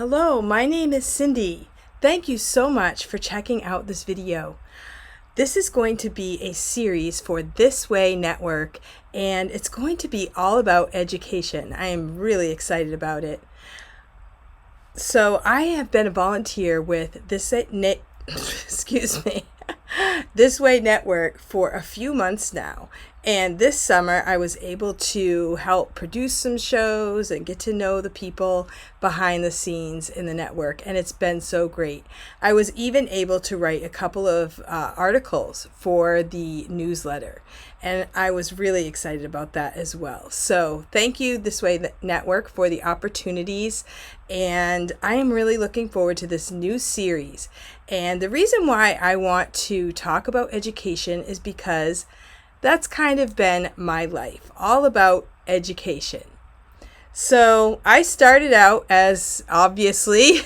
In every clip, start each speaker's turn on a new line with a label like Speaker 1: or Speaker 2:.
Speaker 1: Hello, my name is Cindy. Thank you so much for checking out this video. This is going to be a series for ThisWay Network, and it's going to be all about education. I am really excited about it. So I have been a volunteer with ThisWay Network for a few months now. And this summer I was able to help produce some shows and get to know the people behind the scenes in the network, and it's been so great. I was even able to write a couple of articles for the newsletter, and I was really excited about that as well. So thank you, ThisWay Network, for the opportunities, and I am really looking forward to this new series. And the reason why I want to talk about education is because that's kind of been my life, all about education. So I started out as obviously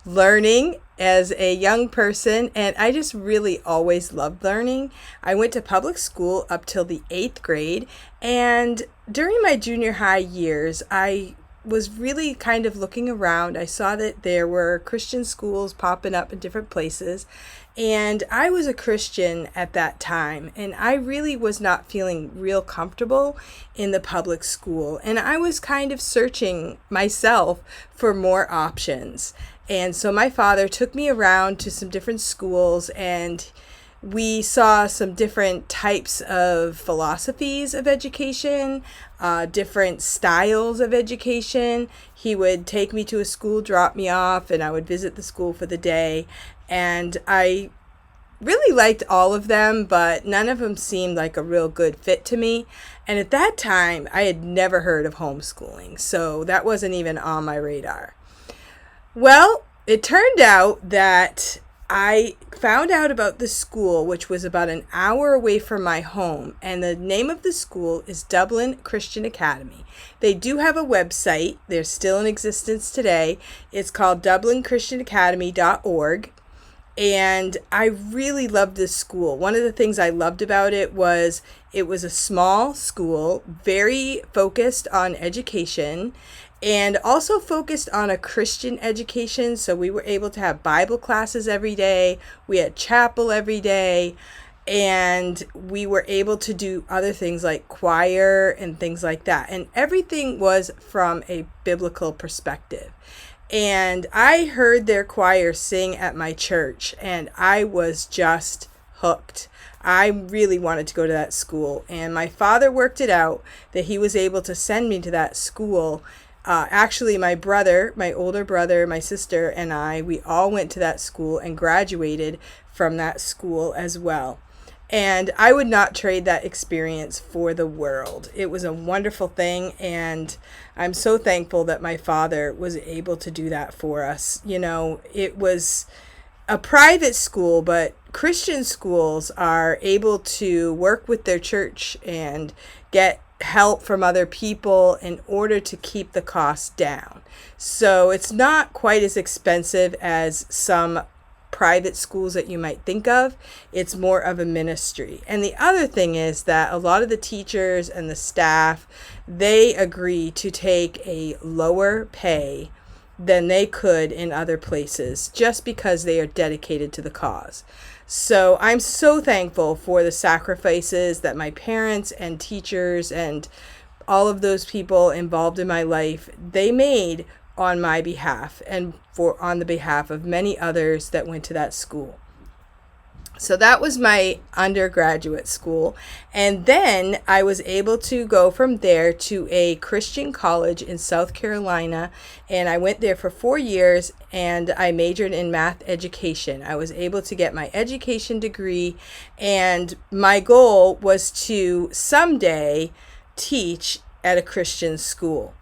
Speaker 1: learning as a young person, and I just really always loved learning. I went to public school up till the 8th grade, and during my junior high years, I was really kind of looking around. I saw that there were Christian schools popping up in different places, and I was a Christian at that time, and I really was not feeling real comfortable in the public school, and I was kind of searching myself for more options. And so my father took me around to some different schools, and we saw some different types of philosophies of education, different styles of education. He would take me to a school, drop me off, and I would visit the school for the day. And I really liked all of them, but none of them seemed like a real good fit to me. And at that time, I had never heard of homeschooling, so that wasn't even on my radar. Well, it turned out that I found out about this school, which was about an hour away from my home, and the name of the school is Dublin Christian Academy. They do have a website. They're still in existence today. It's called dublinchristianacademy.org, and I really loved this school. One of the things I loved about it was a small school, very focused on education, and also focused on a Christian education. So we were able to have Bible classes every day. We had chapel every day. And we were able to do other things like choir and things like that. And everything was from a biblical perspective. And I heard their choir sing at my church, and I was just hooked. I really wanted to go to that school. And my father worked it out that he was able to send me to that school. Actually, my older brother, my sister, and we all went to that school and graduated from that school as well. And I would not trade that experience for the world. It was a wonderful thing, and I'm so thankful that my father was able to do that for us. You know, it was a private school, but Christian schools are able to work with their church and get help from other people in order to keep the costs down. So it's not quite as expensive as some private schools that you might think of. It's more of a ministry. And the other thing is that a lot of the teachers and the staff, they agree to take a lower pay than they could in other places just because they are dedicated to the cause. So I'm so thankful for the sacrifices that my parents and teachers and all of those people involved in my life, they made on my behalf and on the behalf of many others that went to that school. So that was my undergraduate school. And then I was able to go from there to a Christian college in South Carolina. And I went there for 4 years, and I majored in math education. I was able to get my education degree, and my goal was to someday teach at a Christian school.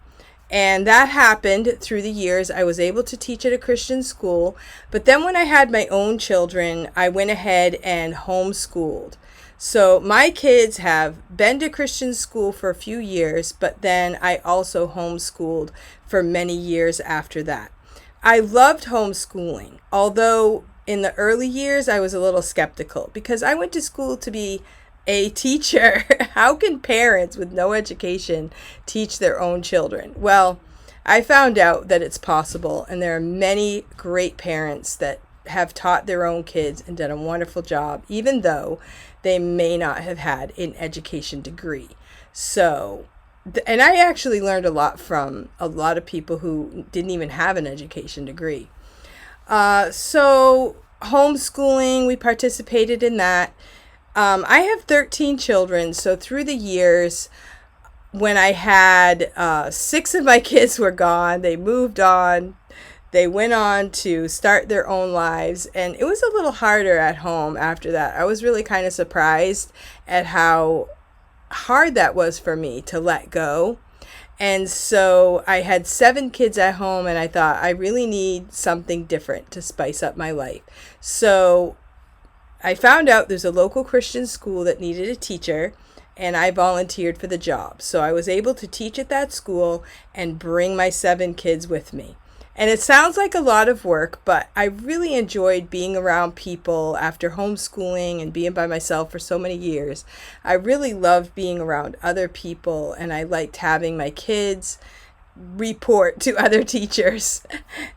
Speaker 1: And that happened through the years. I was able to teach at a Christian school. But then when I had my own children, I went ahead and homeschooled. So my kids have been to Christian school for a few years, but then I also homeschooled for many years after that. I loved homeschooling, although in the early years I was a little skeptical because I went to school to be a teacher. How can parents with no education teach their own children? Well, I found out that it's possible, and there are many great parents that have taught their own kids and done a wonderful job, even though they may not have had an education degree. So, and I actually learned a lot from a lot of people who didn't even have an education degree. So homeschooling, we participated in that. I have 13 children, so through the years, when I had 6 of my kids were gone, they moved on, they went on to start their own lives, and it was a little harder at home after that. I was really kind of surprised at how hard that was for me to let go. And so I had 7 kids at home, and I thought I really need something different to spice up my life. So I found out there's a local Christian school that needed a teacher, and I volunteered for the job. So I was able to teach at that school and bring my 7 kids with me. And it sounds like a lot of work, but I really enjoyed being around people after homeschooling and being by myself for so many years. I really loved being around other people, and I liked having my kids report to other teachers.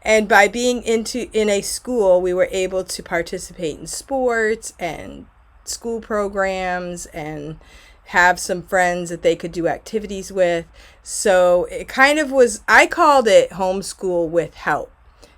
Speaker 1: And by being in a school, we were able to participate in sports and school programs and have some friends that they could do activities with. So it kind of was, I called it homeschool with help,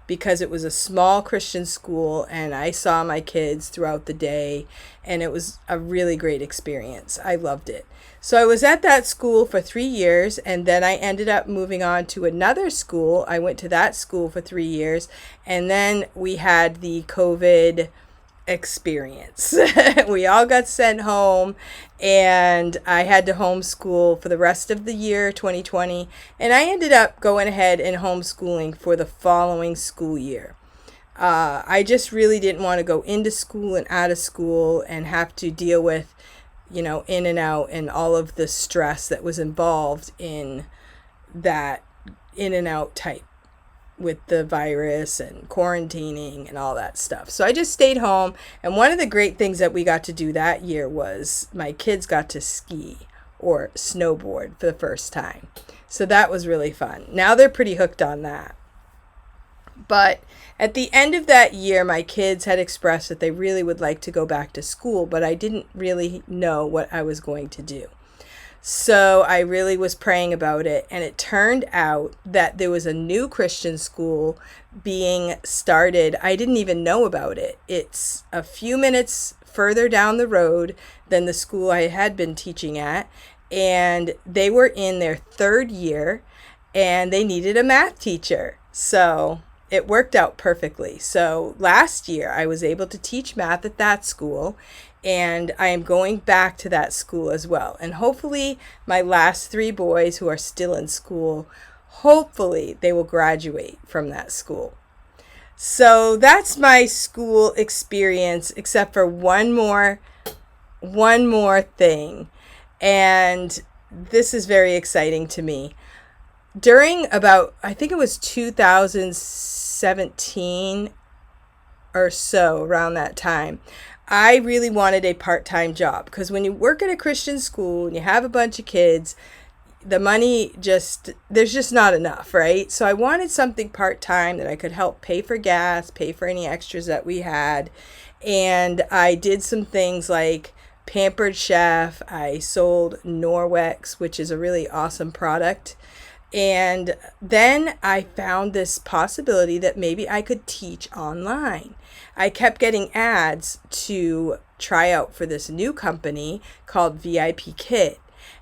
Speaker 1: because it was a small Christian school and I saw my kids throughout the day, and it was a really great experience. I loved it. So I was at that school for 3 years, and then I ended up moving on to another school. I went to that school for 3 years, and then we had the COVID experience. We all got sent home, and I had to homeschool for the rest of the year 2020, and I ended up going ahead and homeschooling for the following school year. I just really didn't want to go into school and out of school and have to deal with, in and out and all of the stress that was involved in that in and out type with the virus and quarantining and all that stuff. So I just stayed home. And one of the great things that we got to do that year was my kids got to ski or snowboard for the first time. So that was really fun. Now they're pretty hooked on that. But at the end of that year, my kids had expressed that they really would like to go back to school, but I didn't really know what I was going to do. So I really was praying about it, and it turned out that there was a new Christian school being started. I didn't even know about it. It's a few minutes further down the road than the school I had been teaching at, and they were in their 3rd year, and they needed a math teacher. So it worked out perfectly. So last year I was able to teach math at that school, and I am going back to that school as well. And hopefully my last 3 boys who are still in school, hopefully they will graduate from that school. So that's my school experience, except for one more thing. And this is very exciting to me. During I think it was 2017 or so, around that time, I really wanted a part-time job, because when you work at a Christian school and you have a bunch of kids, the money there's just not enough, right? So I wanted something part-time that I could help pay for gas, pay for any extras that we had. And I did some things like Pampered Chef. I sold Norwex, which is a really awesome product. And then I found this possibility that maybe I could teach online. I kept getting ads to try out for this new company called VIP Kid.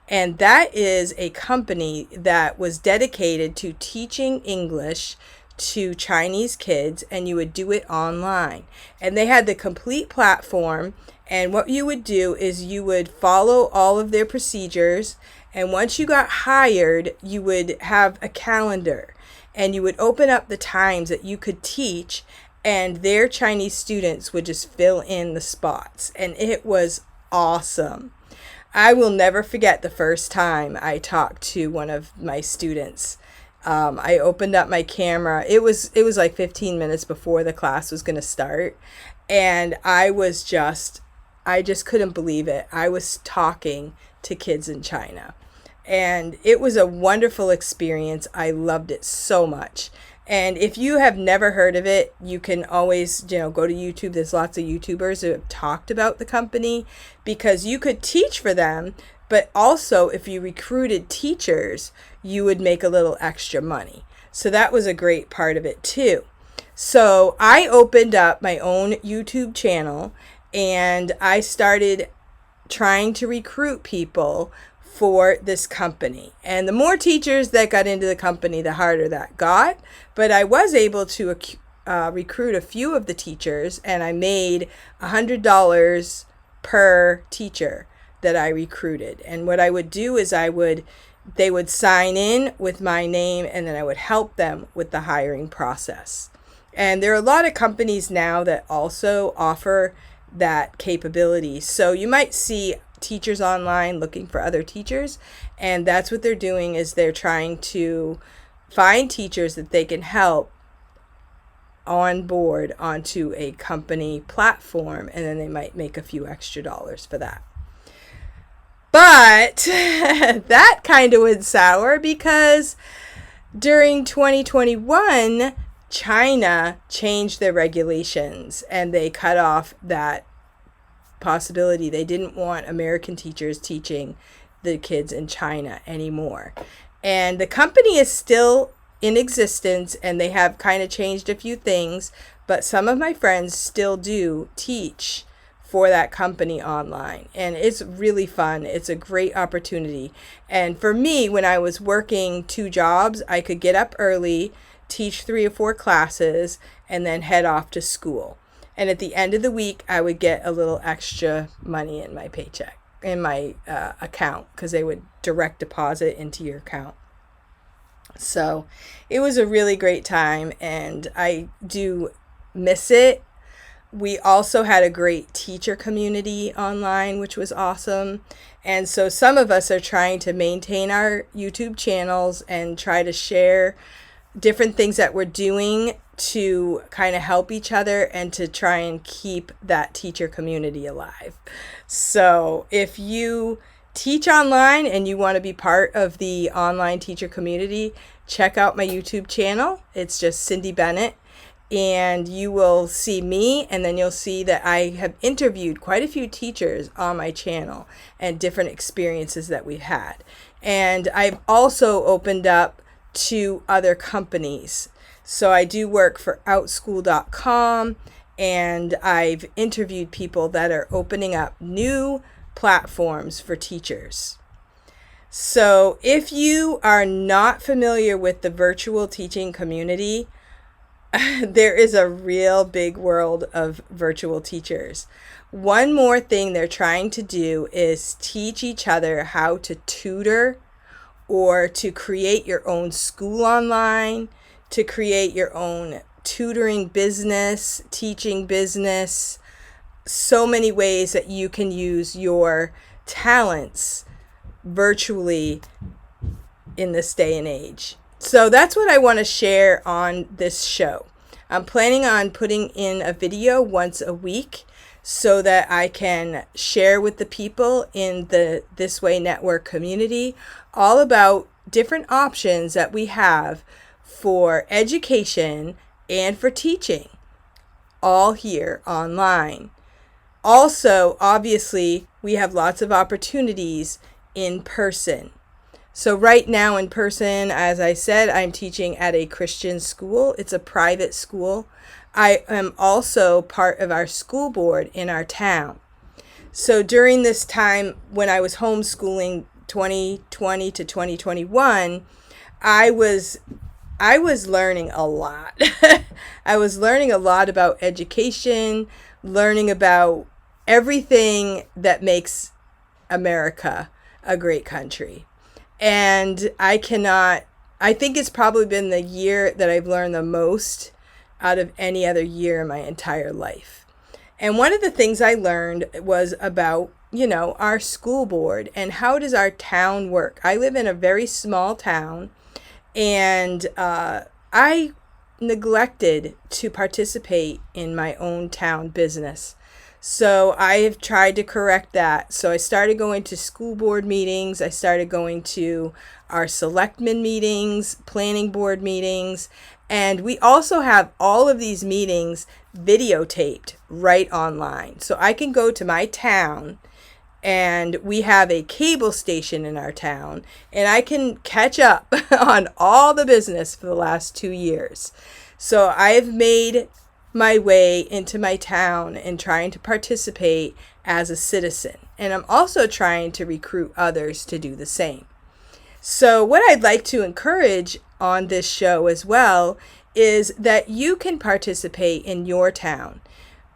Speaker 1: And that is a company that was dedicated to teaching English to Chinese kids, and you would do it online. And they had the complete platform, and what you would do is you would follow all of their procedures, and once you got hired, you would have a calendar, and you would open up the times that you could teach, and their Chinese students would just fill in the spots. And it was awesome. I will never forget the first time I talked to one of my students. I opened up my camera. It was like 15 minutes before the class was going to start, and I just couldn't believe it. I was talking to kids in China. And it was a wonderful experience. I loved it so much. And if you have never heard of it, you can always, go to YouTube. There's lots of YouTubers who have talked about the company, because you could teach for them, but also if you recruited teachers, you would make a little extra money. So that was a great part of it too. So I opened up my own YouTube channel, and I started trying to recruit people for this company. And the more teachers that got into the company, the harder that got. But I was able to recruit a few of the teachers, and I made $100 per teacher that I recruited. And what I would do is they would sign in with my name, and then I would help them with the hiring process. And there are a lot of companies now that also offer that capability. So you might see teachers online looking for other teachers, and that's what they're doing, is they're trying to find teachers that they can help on board onto a company platform, and then they might make a few extra dollars for that. But that kind of went sour, because during 2021, China changed their regulations, and they cut off that possibility. They didn't want American teachers teaching the kids in China anymore. And the company is still in existence, and they have kind of changed a few things, but some of my friends still do teach for that company online, and it's really fun. It's a great opportunity. And for me, when I was working 2 jobs, I could get up early, teach 3 or 4 classes, and then head off to school. And at the end of the week, I would get a little extra money in my paycheck, in my account, because they would direct deposit into your account. So it was a really great time, and I do miss it. We also had a great teacher community online, which was awesome. And so some of us are trying to maintain our YouTube channels and try to share different things that we're doing to kind of help each other and to try and keep that teacher community alive. So if you teach online and you want to be part of the online teacher community, check out my YouTube channel. It's just Cindy Bennett. And you will see me, and then you'll see that I have interviewed quite a few teachers on my channel and different experiences that we've had. And I've also opened up to other companies. So I do work for outschool.com, and I've interviewed people that are opening up new platforms for teachers. So if you are not familiar with the virtual teaching community, there is a real big world of virtual teachers. One more thing they're trying to do is teach each other how to tutor, or to create your own school online, to create your own tutoring business, teaching business. So many ways that you can use your talents virtually in this day and age. So that's what I want to share on this show. I'm planning on putting in a video once a week so that I can share with the people in the ThisWay network community all about different options that we have for education and for teaching, all here online. Also, obviously, we have lots of opportunities in person. So right now in person, as I said, I'm teaching at a Christian school. It's a private school. I am also part of our school board in our town. So during this time when I was homeschooling 2020 to 2021, I was learning a lot. I was learning a lot about education, learning about everything that makes America a great country. And I think it's probably been the year that I've learned the most out of any other year in my entire life. And one of the things I learned was about, our school board and how does our town work. I live in a very small town, and I neglected to participate in my own town business. So I have tried to correct that. So I started going to school board meetings. I started going to our selectmen meetings, planning board meetings, and we also have all of these meetings videotaped right online. So I can go to my town, and we have a cable station in our town, and I can catch up on all the business for the last 2 years. So I've made my way into my town and trying to participate as a citizen. And I'm also trying to recruit others to do the same. So what I'd like to encourage on this show as well is that you can participate in your town.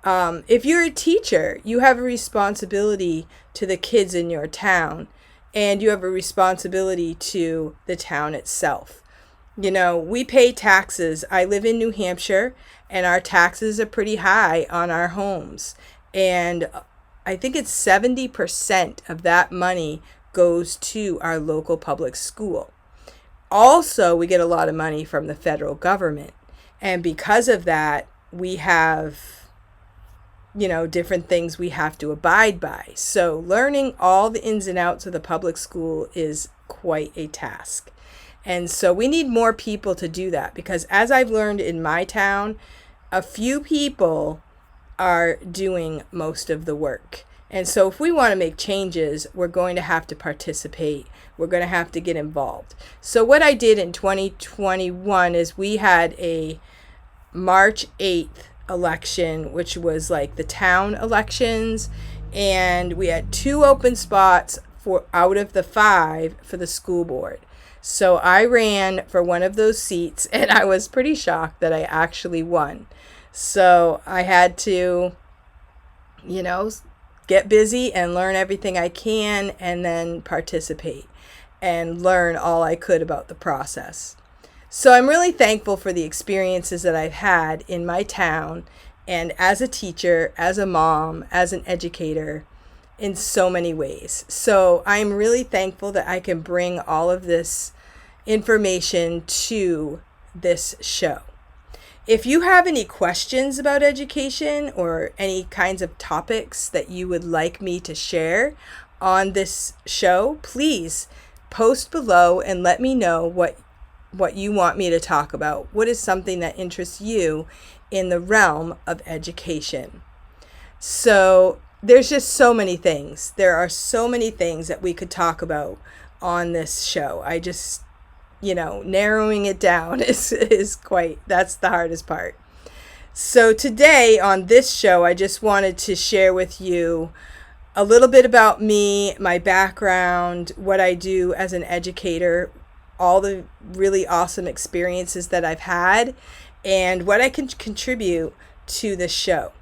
Speaker 1: If you're a teacher, you have a responsibility to the kids in your town, and you have a responsibility to the town itself. You know, we pay taxes. I live in New Hampshire, and our taxes are pretty high on our homes. And I think it's 70% of that money goes to our local public school. Also, we get a lot of money from the federal government. And because of that, we have, different things we have to abide by. So learning all the ins and outs of the public school is quite a task. And so we need more people to do that, because as I've learned in my town, a few people are doing most of the work. And so if we want to make changes, we're going to have to participate. We're going to have to get involved. So what I did in 2021 is we had a March 8th election, which was like the town elections. And we had 2 open spots out of the 5 for the school board. So I ran for one of those seats, and I was pretty shocked that I actually won. So I had to, get busy and learn everything I can, and then participate and learn all I could about the process. So I'm really thankful for the experiences that I've had in my town, and as a teacher, as a mom, as an educator, in so many ways. So I'm really thankful that I can bring all of this information to this show. If you have any questions about education or any kinds of topics that you would like me to share on this show, please post below and let me know what you want me to talk about. What is something that interests you in the realm of education? So there's just so many things. There are so many things that we could talk about on this show. I just narrowing it down is that's the hardest part. So today on this show, I just wanted to share with you a little bit about me, my background, what I do as an educator, all the really awesome experiences that I've had, and what I can contribute to the show.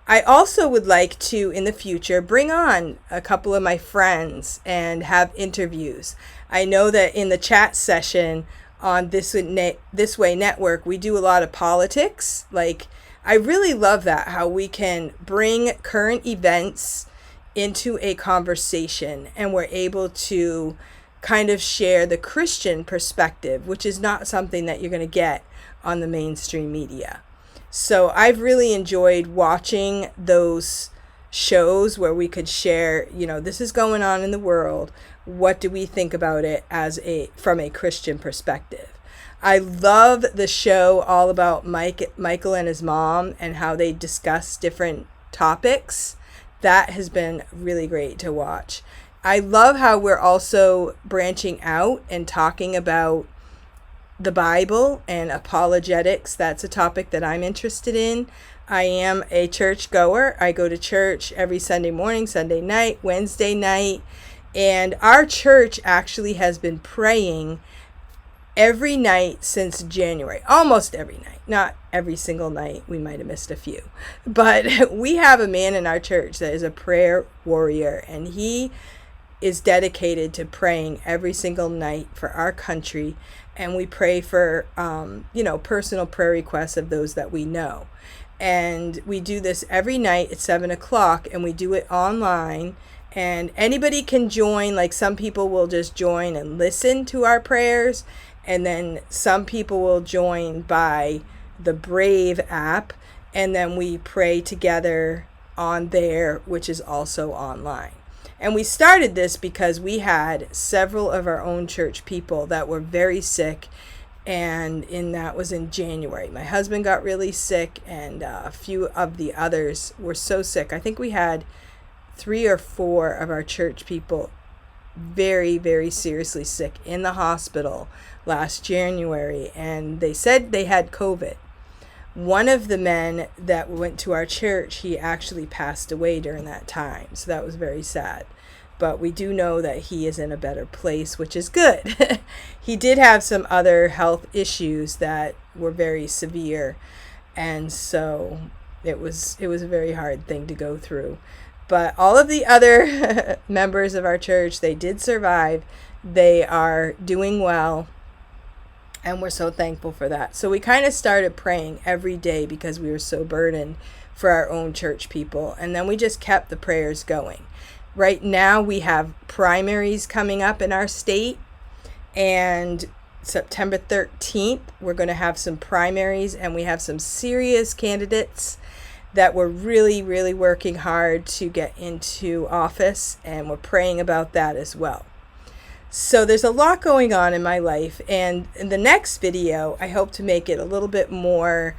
Speaker 1: I also would like to, in the future, bring on a couple of my friends and have interviews. I know that in the chat session on ThisWay Network, we do a lot of politics. I really love that, how we can bring current events into a conversation, and we're able to kind of share the Christian perspective, which is not something that you're going to get on the mainstream media. So I've really enjoyed watching those shows where we could share, this is going on in the world. What do we think about it from a Christian perspective? I love the show all about Michael and his mom and how they discuss different topics. That has been really great to watch. I love how we're also branching out and talking about the Bible and apologetics. That's a topic that I'm interested in. I am a church goer. I go to church every Sunday morning, Sunday night, Wednesday night. And our church actually has been praying every night since January, almost every night, not every single night. We might have missed a few, but we have a man in our church that is a prayer warrior, and he is dedicated to praying every single night for our country. And we pray for, personal prayer requests of those that we know. And we do this every night at 7:00, and we do it online. And anybody can join. Like, some people will just join and listen to our prayers. And then some people will join by the Brave app. And then we pray together on there, which is also online. And we started this because we had several of our own church people that were very sick, and that was in January. My husband got really sick, and a few of the others were so sick. I think we had 3 or 4 of our church people very, very seriously sick in the hospital last January, and they said they had COVID. One of the men that went to our church, he actually passed away during that time, so that was very sad. But we do know that he is in a better place, which is good. He did have some other health issues that were very severe, and so it was a very hard thing to go through. But all of the other members of our church, they did survive. They are doing well, and we're so thankful for that. So we kind of started praying every day because we were so burdened for our own church people. And then we just kept the prayers going. Right now we have primaries coming up in our state, and September 13th, we're going to have some primaries, and we have some serious candidates that we're really, really working hard to get into office, and we're praying about that as well. So there's a lot going on in my life, and in the next video, I hope to make it a little bit more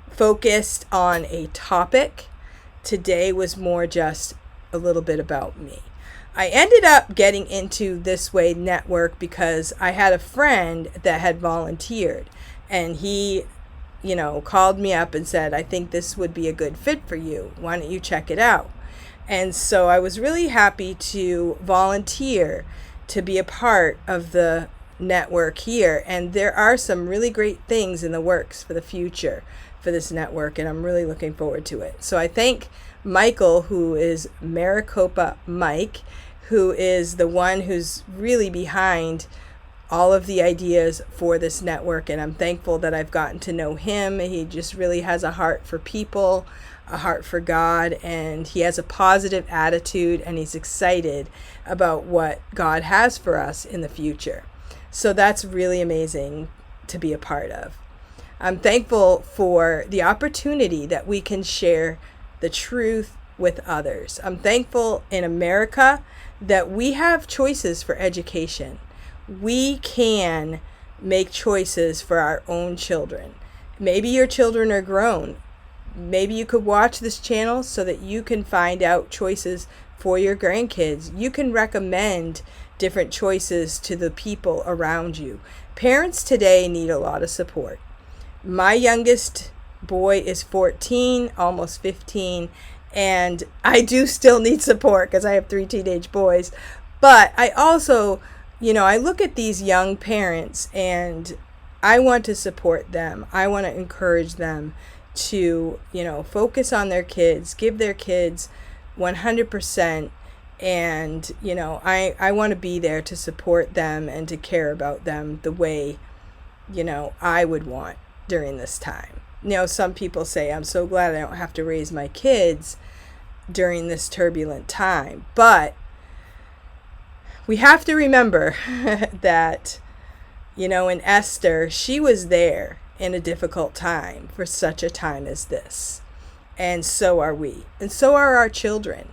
Speaker 1: focused on a topic. Today was more just a little bit about me. I ended up getting into ThisWay network because I had a friend that had volunteered, and he called me up and said, I think this would be a good fit for you. Why don't you check it out? And so I was really happy to volunteer to be a part of the network here. And there are some really great things in the works for the future for this network, and I'm really looking forward to it. So I thank Michael, who is Maricopa Mike, who is the one who's really behind all of the ideas for this network, and I'm thankful that I've gotten to know him. He just really has a heart for people, a heart for God, and he has a positive attitude, and he's excited about what God has for us in the future. So that's really amazing to be a part of. I'm thankful for the opportunity that we can share the truth with others. I'm thankful in America that we have choices for education. We can make choices for our own children. Maybe your children are grown. Maybe you could watch this channel so that you can find out choices for your grandkids. You can recommend different choices to the people around you. Parents today need a lot of support. My youngest boy is 14, almost 15, and I do still need support because I have 3 teenage boys. But I also I look at these young parents, and I want to support them. I want to encourage them to, focus on their kids, give their kids 100%. And, I want to be there to support them and to care about them the way, I would want during this time. Some people say, I'm so glad I don't have to raise my kids during this turbulent time. But we have to remember that, in Esther, she was there in a difficult time for such a time as this. And so are we. And so are our children.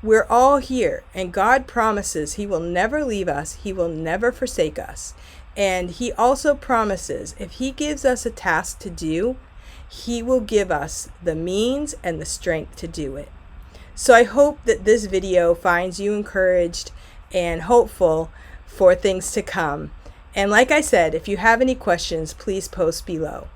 Speaker 1: We're all here. And God promises he will never leave us. He will never forsake us. And he also promises if he gives us a task to do, he will give us the means and the strength to do it. So I hope that this video finds you encouraged and hopeful for things to come. And like I said, if you have any questions, please post below.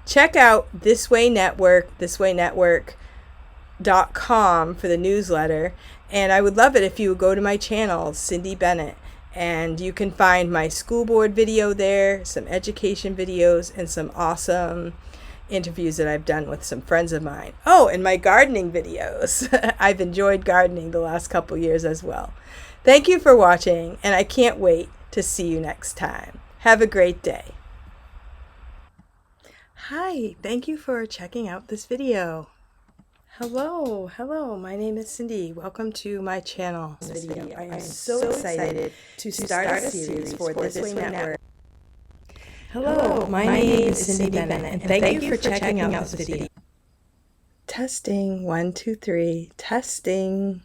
Speaker 1: Check out ThisWay Network, thiswaynetwork.com for the newsletter. And I would love it if you would go to my channel, Cindy Bennett, and you can find my school board video there, some education videos, and some awesome interviews that I've done with some friends of mine. Oh, and my gardening videos. I've enjoyed gardening the last couple years as well. Thank you for watching, and I can't wait to see you next time. Have a great day. Hi, thank you for checking out this video. Hello, my name is Cindy. Welcome to my channel. I am so excited to start a series for ThisWay Network. Hello, my name is Cindy Bennett, and thank you for checking out this video. Testing. 1, 2, 3. Testing.